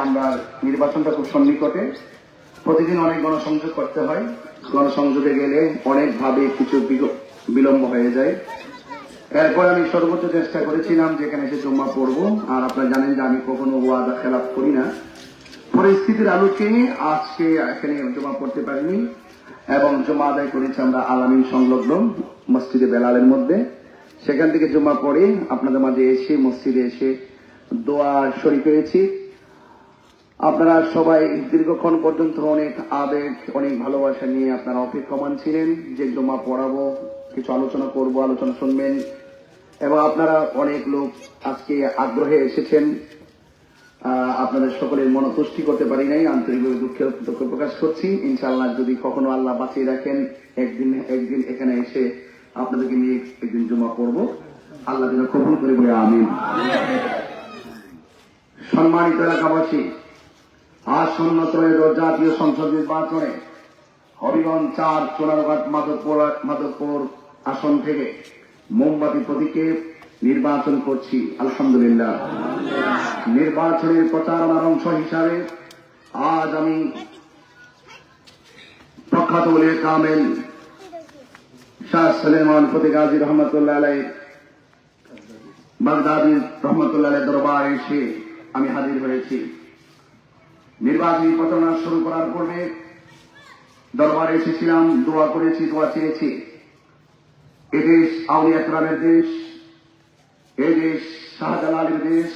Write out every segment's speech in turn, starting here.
আমরা নির্বাচনটা খুব সন্নিকটে, প্রতিদিন অনেক গণসংযোগ করতে হয়। গণসংযোগে গেলে অনেকভাবে কিছু বিলম্ব হয়ে যায়। এরপর আমি সর্বোচ্চ চেষ্টা করেছিলাম যেখানে এসে জমা পড়বো। আর আপনারা জানেন যে আমি কখনো ওয়াদা খেলাপ করি না। পরিস্থিতির আলোকে আজকে এখানে জমা পড়তে পারিনি এবং জমা আদায় করেছি আমরা আলামিন সংলগ্ন মসজিদে বেলালের মধ্যে। সেখান থেকে জমা পড়ে আপনাদের মাঝে এসে মসজিদে এসে দোয়া শরীক হয়েছি। আপনারা সবাই দীর্ঘক্ষণ পর্যন্ত অনেক আবেগ, অনেক ভালোবাসা নিয়ে আপনারা অপেক্ষমান ছিলেন যে জমা পড়াবো, কিছু আলোচনা করব, আলোচনা শুনবেন এবং আপনারা অনেক লোক আজকে আগ্রহে এসেছেন। আপনাদের সকলের মনোতুষ্টি করতে পারি নাই, আন্তরিকভাবে দুঃখ প্রকাশ করছি। ইনশাআল্লাহ যদি কখনো আল্লাহ বাঁচিয়ে রাখেন একদিন এখানে এসে আপনাদেরকে নিয়ে একদিন জমা পড়ব, আল্লাহ যেন কবুল করে বলে আমিন। সম্মানিত এলাকাবাসী, আসন্ন ত্রয়োদশ জাতীয় সংসদ নির্বাচনে হবিগঞ্জ 4 চোরারঘাট মাধবপুর আসন থেকে মোমবাতি প্রতীকে নির্বাচন করছি। আলহামদুলিল্লাহ। নির্বাচনের প্রচারণার অংশ হিসাবে আজ আমি প্রখ্যাত ওলিয়ে কামেল শাহ সুলেমান ফতেহ গাজী রহমতুল্লাহ আলাইহি বাগদাদী রহমতুল্লাহ আলাইহি দরবারে এসে আমি হাজির হয়েছি। নির্বাচনী প্রচারণা শুরু করার পূর্বে দরবারে এসেছিলাম, দোয়া করেছি, দোয়া চেয়েছি। এদেশ আউলিয়া কেরামের দেশ, এদেশ শাহজালালের দেশ,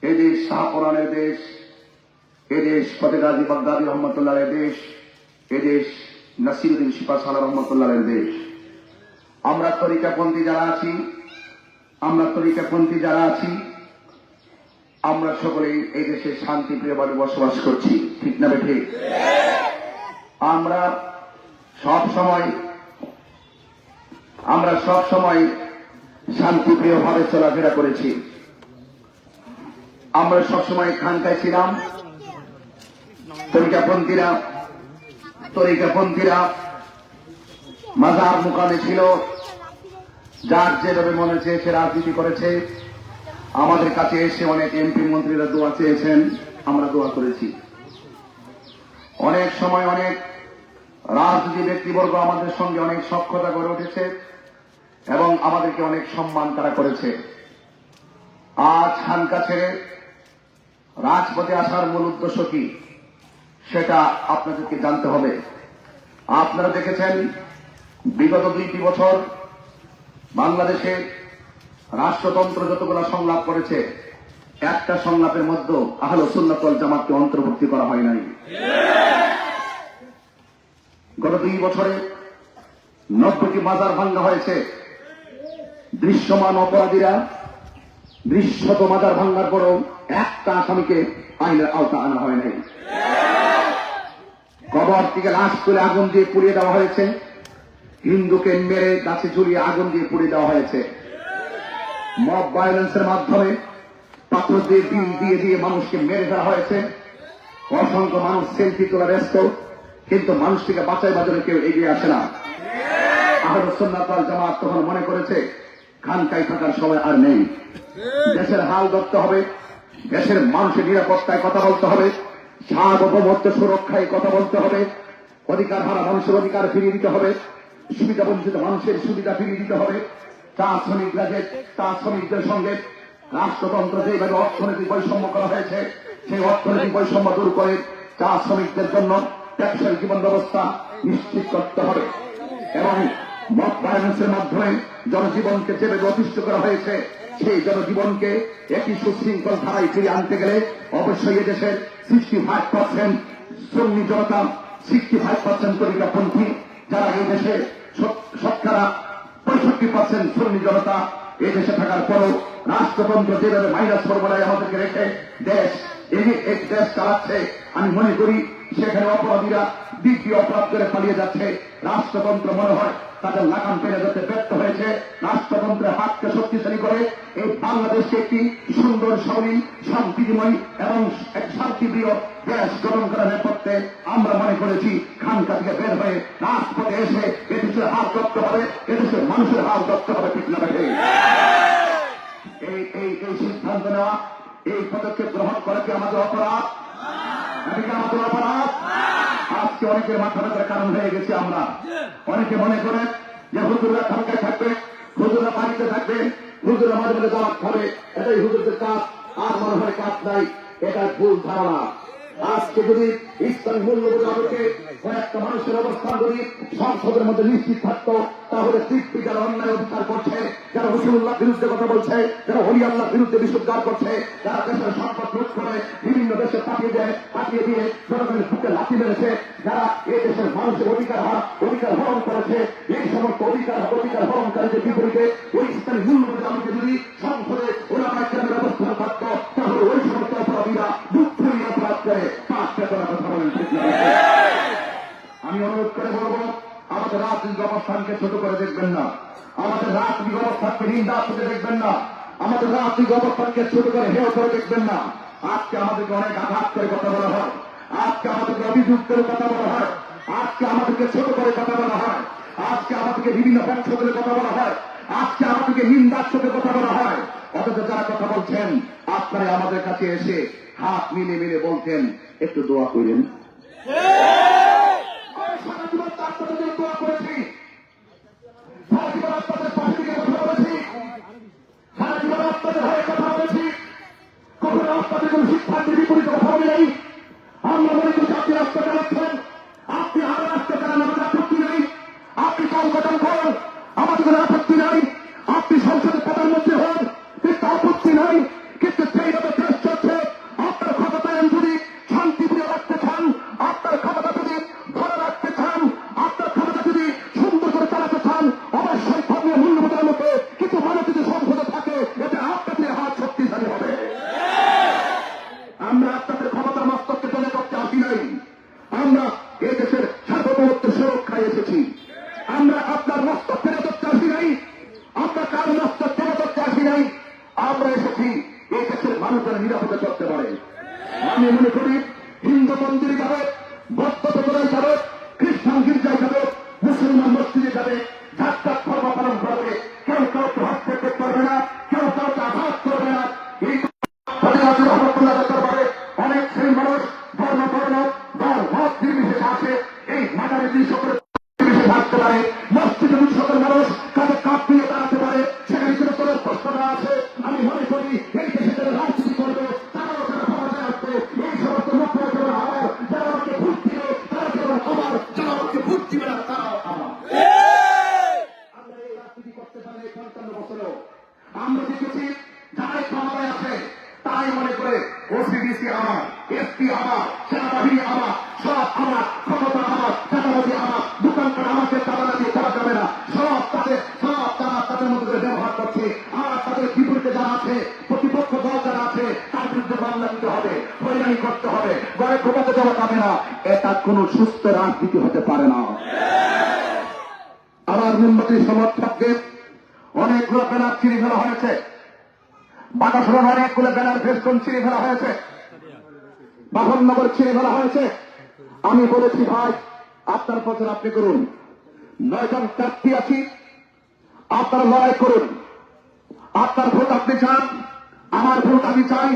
এদেশ শাহপরানের দেশ, এদেশ ফতেহ গাজী বাগদাদী রহমতুল্লাহের দেশ, এদেশ নাসিরুদ্দিন শিপাশালা রহমতুল্লাহের দেশ। আমরা তরিকাপন্থী যারা আছি আমরা সকলেই এই দেশে শান্তিপ্রিয়ভাবে বসবাস করছি, ঠিক না বেঠে? আমরা সব সময় শান্তিপ্রিয়ভাবে চলাফেরা করেছি। আমরা সবসময় খানকায় ছিলাম। তরিকাপন্থীরা মাজার মুকামে ছিল, যার যেভাবে মনে চেয়েছে রাজনীতি করেছে। আমাদের কাছে এসে অনেক এমপি মন্ত্রীরা দোয়া চেয়েছেন, আমরা দোয়া করেছি। অনেক সময় অনেক রাজনীতি ব্যক্তিবর্গ আমাদের সঙ্গে অনেক সখ্যতা গড়ে উঠেছে এবং আমাদেরকে অনেক সম্মান তারা করেছে। আজ খানকা ছেড়ে রাজপথে আসার মূল উদ্দেশ্য কি সেটা আপনাদেরকে জানতে হবে। আপনারা দেখেছেন বিগত 2টি বছর বাংলাদেশে রাষ্ট্রতন্ত্র যতগুলো সংলাপ করেছে, একটা সংলাপের মধ্যে আহলে সুন্নাত ওয়াল জামাতকে অন্তর্ভুক্তি করা হয় নাই। গত 2 বছরে 90টি মাজার ভাঙ্গা হয়েছে। দৃশ্যমান অপরাধীরা দৃশ্যত মাজার ভাঙ্গার পরেও একটা আসামিকে আইনের আওতা আনা হয় নাই। কবর থেকে লাশ তুলে আগুন দিয়ে পুড়িয়ে দেওয়া হয়েছে। হিন্দুকে মেরে গাছে ঝুলিয়ে আগুন দিয়ে পুড়িয়ে দেওয়া হয়েছে। মব ভায়োলেন্সের মাধ্যমে পাথর দিয়ে বিল দিয়ে মানুষকে মেরে ফেলা হয়েছে। অসংখ্য মানুষ সেলফি তোলা ব্যস্ত, কিন্তু মানুষটিকে বাঁচাইবার জন্য কেউ এগিয়ে আসে না। আহলে সুন্নাত ওয়াল জামাত তখন মনে করেছে খানকায় থাকার সময় আর নেই। দেশের হাল ধরতে হবে, দেশের মানুষের নিরাপত্তায় কথা বলতে হবে, সার্বভৌমত্ব সুরক্ষায় কথা বলতে হবে, অধিকার হারা মানুষের অধিকার ফিরিয়ে দিতে হবে, সুবিধা বঞ্চিত মানুষের সুবিধা ফিরিয়ে দিতে হবে। চা শ্রমিকদের সঙ্গে রাষ্ট্রতন্ত্র যেভাবে অর্থনৈতিক বৈষম্য করা হয়েছে, সেই অর্থনৈতিক বৈষম্য দূর করে চা শ্রমিকদের জন্য ব্যবসায়ী জীবন ব্যবস্থা নিশ্চিত করতে হবে এবং মব ভায়োলেন্সের মাধ্যমে জনজীবনকে যেভাবে অতিষ্ঠ করা হয়েছে, সেই জনজীবনকে একটি সুশৃঙ্খল ধারায় ফিরিয়ে আনতে গেলে অবশ্যই এদেশের 65% সুন্নি জনতা, 65% তরিকাপন্থী, যারা এই দেশে শতকরা 65% সুন্নি জনতা এই দেশে থাকার পরও রাষ্ট্রতন্ত্র যেভাবে মাইনাস ফর্মুলায় আমাদেরকে রেখে দেশ চালাচ্ছে, আমি মনে করি সেখানে অপরাধীরা দ্বিতীয় অপরাধ করে পালিয়ে যাচ্ছে। রাষ্ট্রতন্ত্র মনে হয় তাদের লাগাম পেরে যেতে ব্যর্থ হয়েছে। রাষ্ট্রতন্ত্রের হাতকে শক্তিশালী করে এই বাংলাদেশকে একটি সুন্দর, সাবলীল, শান্তিময় এবং এক শান্তিপ্রিয় দেশ গঠন করার নেপথ্যে আমরা মনে করেছি খানকা থেকে বের হয়ে রাজপথে এসে এদেশের হাল ধরতে হবে, এদেশের মানুষের হাল ধরতে হবে, ঠিক না? এই সিদ্ধান্ত নেওয়া এই পদক্ষেপ গ্রহণ করা কি আমাদের অপরাধ? এদিকে আমাদের অপরাধ। আজকে অনেকের মাথা ব্যথার কারণ হয়ে গেছে আমরা। অনেকে মনে করে যে হুজুররা ঢাকায় থাকবে, হুজুররা বাড়িতে থাকবে, হুজুররা মাঝে মাঝে দাওয়াত খাবে, এটাই হুজুরদের কাজ, আর মনে হয় কাজ নাই। এটা ভুল ধারণা। আজকে যদি ইসলামী মূল্যবোধ আলোকে কয়েকটা মানুষের অবস্থান যদি সংসদের মধ্যে নিশ্চিত থাকতো, তাহলে দিব্যি যারা অন্যায় অধিকার করছে, যারা রসুল্লাহ বিরুদ্ধে কথা বলছে, যারা হলি আল্লাহ বিরুদ্ধে বিশুদ্ধার করছে, যারা দেশের সম্পদ লুট করে বিভিন্ন দেশে পাঠিয়ে দিয়ে জনগণের বুকে লাঠি মেরেছে, যারা এই দেশের মানুষের অধিকার হরণ করেছে, এই সমস্ত অধিকার হরণকারীদের বিপরীতে ওই ইসলামী মূল্যবোধ আলোকে যদি সংসদে ওলামায়ে কেরামের অবস্থান থাকতো, তাহলে ওই সমস্ত অপরাধীরা দুঃখই অপরাধ করে পাঁচটা করার কথা বলেন। আমি অনুরোধ করে বলবো, আমাদের রাজনৈতিক অবস্থানকে ছোট করে দেখবেন না, আমাদের রাজনৈতিক অবস্থানকে নিন্দা করে দেখবেন না, আমাদের রাজনৈতিক অবস্থানকে ছোট করে হেয় করে দেখবেন না। আজকে আমাদেরকে অনেক আঘাত করে কথা বলা হয়, আজকে আমাদেরকে অভিযোগ করে কথা বলা হয়, আজকে আমাদেরকে ছোট করে কথা বলা হয়, আজকে আমাদেরকে বিভিন্ন বংশ করে কথা বলা হয়, আজকে আমাদেরকে নিন্দার সাথে কথা বলা হয়। অথচ যারা কথা বলছেন, আপনারা আমাদের কাছে এসে হাত মিলে মিলে বলতেন একটু দোয়া করেন। সারা জীবন আপনাদের জন্য দোয়া করেছি, সারা জীবন আপনাদের পাশে থেকে কথা বলেছি, সারা জীবন আপনাদের হয়ে কথা বলেছি, কখনো আপনাদের কোন শিক্ষার্থীর বিপরীতে কথা বলি নাই। আমরা মনে করি আপনি রাস্তা চালাচ্ছেন, আপনি আর রাস্তা চালান, আমাদের আপত্তি নেই, আপনি সংগঠন করেন, আমাদের কোনো আপত্তি নাই, আপনি সংসদে প্রধানমন্ত্রী হন, কিন্তু আপত্তি নাই। কিন্তু সেইভাবে দেশ চলছে, আপনার ক্ষমতায়ন যদি শান্তিপ্রিয় রাখতে চান, আপনার ক্ষমতা যদি ধরে রাখতে চান, আপনার ক্ষমতা যদি সুন্দর করে চালাতে চান, অবশ্যই ধর্মীয় মূল্যবোধের মতো কিছু মানুষ যদি সংসদে থাকে, এতে আপনাদের হাত শক্তিশালী হবে। আমরা আপনাদের ক্ষমতার মস্তককে তলে করতে আসি নাই, আমরা এই দেশের সার্বভৌমত্বের সুরক্ষায় এসেছি। আমরা আপনার মস্তক ফেরত করতে আসি নাই, আমরা কার মস্তক ফেরত করতে আসি নাই, আমরা এসেছি এই দেশের মানুষেরা নিরাপদে চলতে পারে। আমি মনে করি হিন্দু মন্দিরে যাবে, বৌদ্ধ দেবতায় যাবে, খ্রিস্টান গির্জায় যাবে, মুসলমান মসজিদে যাবে, জাত ধর্ম পালন করবে, কেউ কাউকে হস্তক্ষেপ করতে পারবে না, কেউ কাউকে আঘাত করবে না। এই দরবারে অনেক শ্রেণীর মানুষ ধর্ম বর্ণ দল মত নির্বিশেষে আছে, এই মাজারে দুই সকল নির্বিশেষে থাকতে পারে, মসজিদে দুই সকল মানুষ কাঁধে কাঁধ দিয়ে দাঁড়াতে পারে, সেখানে কোনো তোলার প্রশ্নটা আছে। আমি মনে করি এই দেশে যারা রাজনীতি করবে, তারাও যারা ক্ষমতায় আসবে, এই সমস্ত লোকরা যেমন আমার, যারা আমাকে ভোট দিবে তারা যেমন আমার, যারা আমাকে ভোট দিবে না তারাও আমার। আমরা এই রাজনীতি করতে পারি ৫৫ বছরেও। আমরা দেখেছি যারাই ক্ষমতায় আছে তাই মনে করে ওসিডিসি আমার, এসপি আমার, সেনাবাহিনী আমার, সব আমার, ক্ষমতা আমার, চাঁদাবাজি আমার, দোকানপাট আমাকে চাঁদা দিয়ে করা যাবে না, সব তারা তাদের মধ্যে ব্যবহার করছে। আর তাদের বিপরীতে যারা আছে, প্রতিপক্ষ দল যারা আছে, তার বিরুদ্ধে মামলা দিতে হবে, হয়রানি করতে হবে, ঘরে ঢোকাতে যাওয়া যাবে না। এটা কোন সুস্থ রাজনীতি হতে পারে না। আমার মোমবাতির সমর্থকদের অনেকগুলো ব্যানার ছিঁড়ে ফেলা হয়েছে, বাতাসের অনেকগুলো ব্যানার ফেস্টুন ছিঁড়ে ফেলা হয়েছে, বাহননগর ছিঁড়ে ফেলা হয়েছে। আমি বলেছি ভাই, আপনার প্রচার আপনি করুন, 9 জন প্রার্থী আছি, আপনারা লড়াই করুন, আপনার ভোট আপনি চান, আমার ভোট আমি চাই,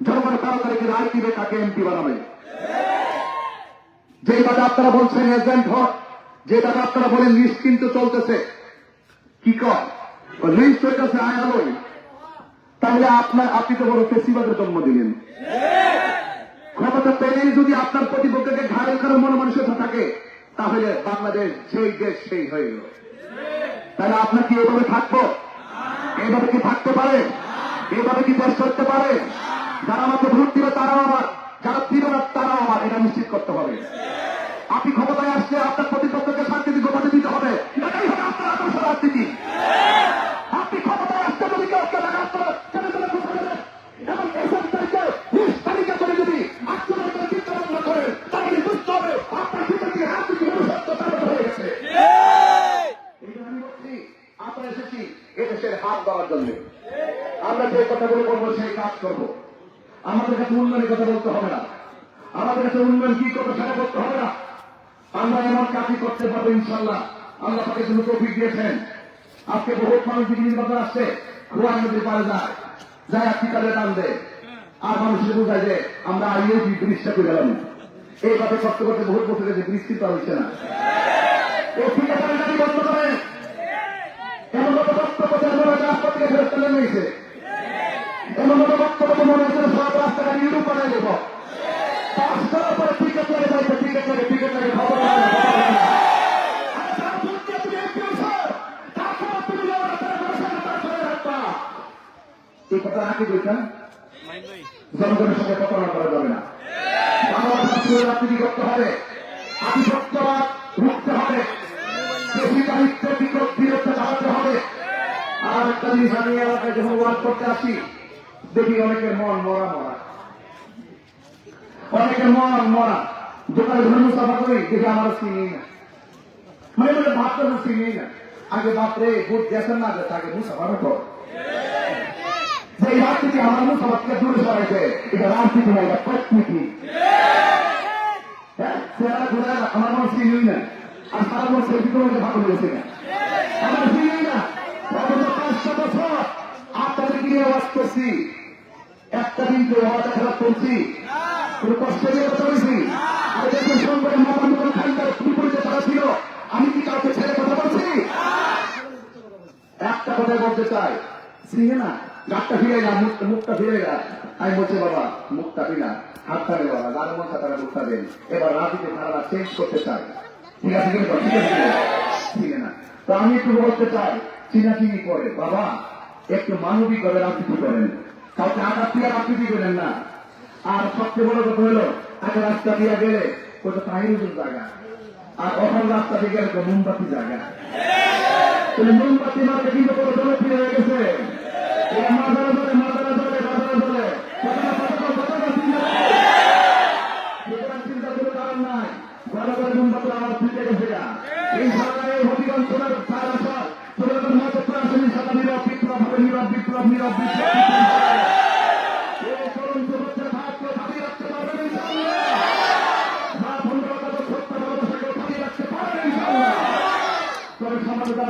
জনগণ তাড়াতাড়ি রায় দিবে, তাকে এমপি বানাবে। যেভাবে আপনারা বলছেন এজেন্ট ভোট, যেভাবে আপনারা বলেন লিস্ট কিন্তু চলতেছে, কি কর লিস্ট হইতেছে আয়ালই, তাহলে আপনি তো বড় ফেসিবাদের জন্ম দিলেন। ক্ষমতা পেলেই যদি আপনার প্রতিপক্ষকে ঘায়ল করার মনোমানসিকতা থাকে, তাহলে বাংলাদেশ সেই দেশ সেই হয়ে গেল। তাহলে আপনার কি এভাবে থাকবো? এইভাবে কি থাকতে পারে? এইভাবে কি দেশ করতে পারে? যারা আমাকে ভোট দিবে তারাও আমার, যারা দিবে না তারাও আমার, এটা নিশ্চিত করতে হবে। আপনি ক্ষমতায় আসলে আপনার প্রতিপক্ষকে শান্তি গোপাতে দিতে হবে, এটাই হবে আপনার আদর্শ রাজনীতি। আপনি ক্ষমতায় আসতে যদি কেউ এবং এসব তারিখে 20 তারিখে করে যদি আক্রমণ করে চিন্তা ভাবনা করেন, তাহলে বুঝতে হবে আপনার ভিতরে রাজনীতি মনুষ্যত্ব তাদের হয়ে গেছে। আমি বলছি, আমরা এসেছি এদেশের হাত দেওয়ার জন্য। আমরা যে কথাগুলো বলবো সেই কাজ করবো। আমাদের কাছে উন্নয়নের কথা বলতে হবে না, আমাদের কাছে উন্নয়ন কি করবো সেটা করতে হবে না। আমরা এমন কাজই করতে পারবো ইনশাল্লাহ। আল্লাহ তাকে শুধু তৌফিক দিয়েছেন। আজকে বহুত মানুষ দিকে নির্বাচন আসছে, খোয়া নদীর পারে যায়, আজকে কালে টান দেয়, আর মানুষের বোঝায় যে আমরা আইয়ে ব্রিজটা করে গেলাম। এই কথা করতে করতে বহুত বছর গেছে, ব্রিজ কিন্তু আর হচ্ছে না। এই ঠিকাদারি দাবি বন্ধ করেন। এমন মতো বক্তব্য রাস্তা থেকে ফেরত চলে নিয়েছে, এমন মতো বক্তব্য মনে হচ্ছে সব রাস্তাটা ইউরোপ বানাই দেব। 5টার পরে টিকিট লাগে যাইতে, টিকিট লাগে খবর এই কথা নাকি বলছেন, জনগণের সঙ্গে প্রতারণা করা যাবে না। বাংলাদেশের রাজনীতি করতে হবে, আধিপত্যবাদ রুখতে হবে, বেশিদারিত্বের বিরুদ্ধে দাঁড়াতে হবে। আর একটা জিনিস আমি এলাকায় যখন ওয়াজ করতে আসি, দেখি অনেকের মন মরা মরা, অনেকের মন মরা। দোকানে ধরে মুসাফা করি, দেখি আমার চিনি না, মানে বলে ভাবতে চিনি না। আগে বাপরে ভোট গেছেন না, আগে মুসাফার কর। যে রাজনীতি আমার মুসাফাকে দূরে সরাইছে, এটা রাজনীতি না, এটা প্রকৃতি। আমার মনে চিনি না, আর সারা বছর ভিতরে ভালো হয়েছে না, আমার চিনি না। 500 বছর আপনাদের নিয়ে আওয়াজ করছি, একটা দিন তো আওয়াজটা খারাপ করছি, কোনো কষ্ট নিয়ে কথা বলছি। আর দেখুন সঙ্গে মামানুর খানদার বিপরীতে তারা ছিল, আমি কি কাউকে ছেড়ে কথা বলছি? একটা কথাই বলতে চাই, চিনে না, গাছটা ফিরে না, মুখটা ফিরে না। আমি বলছি বাবা মুখটা ফিরা, হাতটা নেই বাবা, যার মন তারা মুখটা দেন। এবার রাজনীতি তারা চেঞ্জ করতে চাই, ঠিক আছে? চিনে না, তো আমি একটু বলতে চাই, চিনাচিনি করে বাবা একটু মানবিক ভাবে রাজনীতি করেন, কাউকে আঘাত দিয়ে রাজনীতি করেন না। আর সবচেয়ে বড় কথা হলো, আগে রাস্তা দিয়ে গেলে ওটা তাহিরুজুর জায়গা, আর অখন রাস্তা দিয়ে গেলে তো মোমবাতি জায়গা। মোমবাতি মার্কে কিন্তু কোনো জনপ্রিয় হয়ে গেছে, এটা মাদারা ধরে বাজারা ধরে চিন্তা কোনো কারণ নাই। ঘরে ঘরে মোমবাতি আমার ফিরে গেছে। এই সরকারের হবিগঞ্জ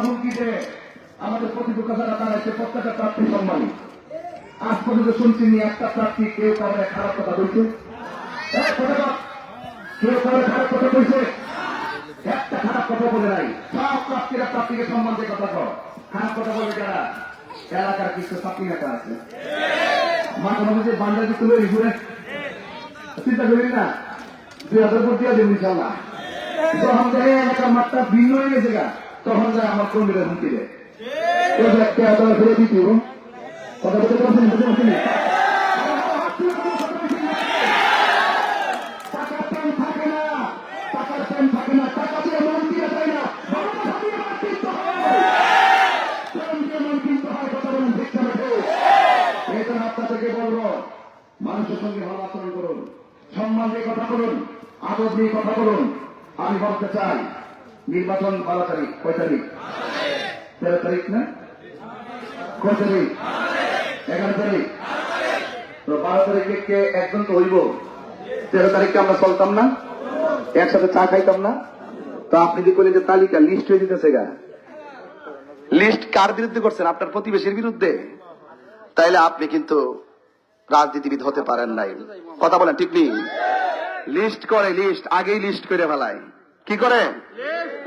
হুমকিতে আমাদের প্রতিপক্ষ যারা দাঁড়াচ্ছে প্রত্যেকটা প্রার্থী সম্মানী। আজ পর্যন্ত শুনছি একটা প্রার্থী কেউ কাউকে খারাপ কথা বলছে, কেউ কাউকে খারাপ কথা বলছে, একটা খারাপ কথা বলে নাই। সব প্রার্থীরা প্রার্থীকে সম্মান দিয়ে কথা কর, খারাপ কথা বলে যারা এলাকার কিছু ছাত্রী নেতা আছে, মাঝে মাঝে যে বান্ডার কিছু লই ঘুরে চিন্তা করি না, 2000 ভোট দিয়ে দেবেন ইনশাল্লাহ। যখন দেখে এলাকার মাত্রা ভিন্ন হয়ে গেছে গা, তখন যায় আমার কর্মীরা হুমকি দেয়, ফিরে দিতে কথা বলতে পারছেন, বুঝতে পারছেন? টাকার প্যান থাকে না, টাকার প্যান থাকে না, টাকা দিয়ে মন দিয়ে যায় না, আপনাদেরকে বলবো মানুষের সঙ্গে ভালো আচরণ করুন, সম্মান দিয়ে কথা বলুন, আদর দিয়ে কথা বলুন। আমি বলতে চাই নির্বাচন 12 তারিখ, কয় তারিখ? 13 তারিখ না, কয় তারিখ? 11 তারিখ। তো 12 তারিখে কে একজন তো হইব, 13 তারিখে আমরা চলতাম না, একসাথে চা খাইতাম না? তো আপনি যে করলেন যে তালিকা লিস্ট হয়ে যেতেছে গা, লিস্ট কার বিরুদ্ধে করছেন? আপনার প্রতিবেশীর বিরুদ্ধে। তাইলে আপনি কিন্তু রাজনীতিবিদ হতে পারেন নাই। কথা বলেন ঠিক নেই? লিস্ট করে, লিস্ট আগেই লিস্ট করে ফেলায়। কি করে?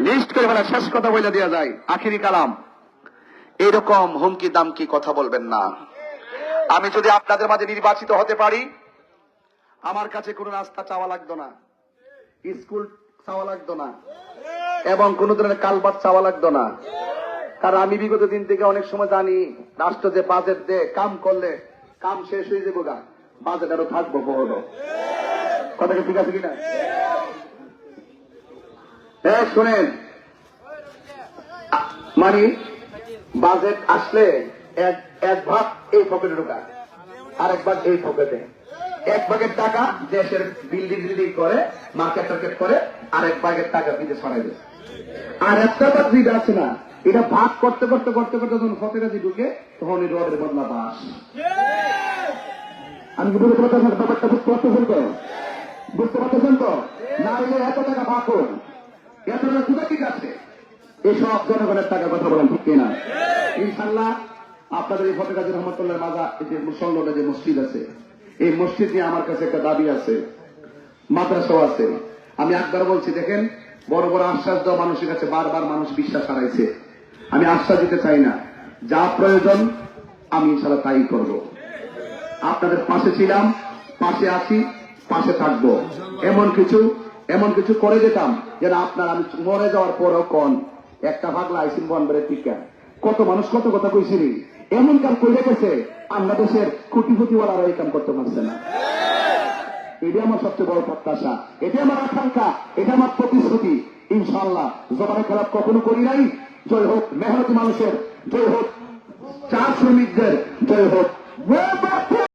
লিস্ট করে ফেলায়, শেষ কথা বলে দেওয়া যায়, আখিরি কালাম। এরকম হুমকি দামকি কথা বলবেন না। আমি যদি আপনাদের মাঝে নির্বাচিত হতে পারি, আমার কাছে কোনো রাস্তা চাওয়া লাগতো না, স্কুল চাওয়া লাগতো না, এবং কোন ধরনের কালবাট চাওয়া লাগতো না। কারণ আমি বিগত দিন থেকে অনেক সময় জানি, রাষ্ট্র যে বাজেট দেয়, কাম করলে কাম শেষ হয়ে যাবো গা, বাজেট আরো থাকবো বড়। কথাটা ঠিক আছে কিনা? হ্যাঁ শোনেন, মানে বাজেট আসলে এক ভাগ এই পকেটে ঢোকায়, আরেক ভাগ এই পকেটে। এক ভাগের টাকা দেশের বিল্ডিং করে, মার্কেট টার্কেট করে, আরেক ভাগের টাকা বিদেশ ছড়াই দেয়। আর একটা ভাগ যেটা আছে না, এটা ভাগ করতে করতে করতে করতে যখন ফতেরাজি ঢুকে, তখন এই রবের বদলা বাস। আমি কি বুঝতে পারতেছেন? ব্যাপারটা বুঝতে পারতেছেন তো? বুঝতে পারতেছেন তো? না হলে এত টাকা ভাগ করুন, এত টাকা কোথা ঠিক আছে? এসব জনগণের টাকা কথা বলেন, ঠিক কিনা? ইনশাল্লাহ আপনাদের এই ফতেগাজী রহমতুল্লাহ মাজার যে মুসল্লটা যে মসজিদ আছে, এই মসজিদ নিয়ে আমার কাছে একটা দাবি আছে, মাদ্রাসাও আছে। আমি একবার বলছি, দেখেন বড় বড় আশ্বাস দেওয়া মানুষের কাছে বারবার মানুষ বিশ্বাস হারাইছে। আমি আশ্বাস দিতে চাই না, যা প্রয়োজন আমি ইনশাআল্লাহ তাই করব। আপনাদের পাশে ছিলাম, পাশে আছি, পাশে থাকবো। এমন কিছু করে যেতাম যেন আপনার আমি মরে যাওয়ার পরও কোন একটা ভাগলা আইসিন বনবারের টিকা কত মানুষ কত কথা কইছিলি, এমন কাম করে গেছে বাংলাদেশের কোটিপতিওয়ালারা এই কাম করতে পারছে না। এটা আমার সবচেয়ে বড় প্রত্যাশা, এটা আমার আকাঙ্ক্ষা, এটা আমার প্রতিশ্রুতি। ইনশাআল্লাহ জবানের খেলাপ কখনো করি নাই। জয় হোক মেহনতি মানুষের, জয় হোক চা শ্রমিকদের, জয় হোক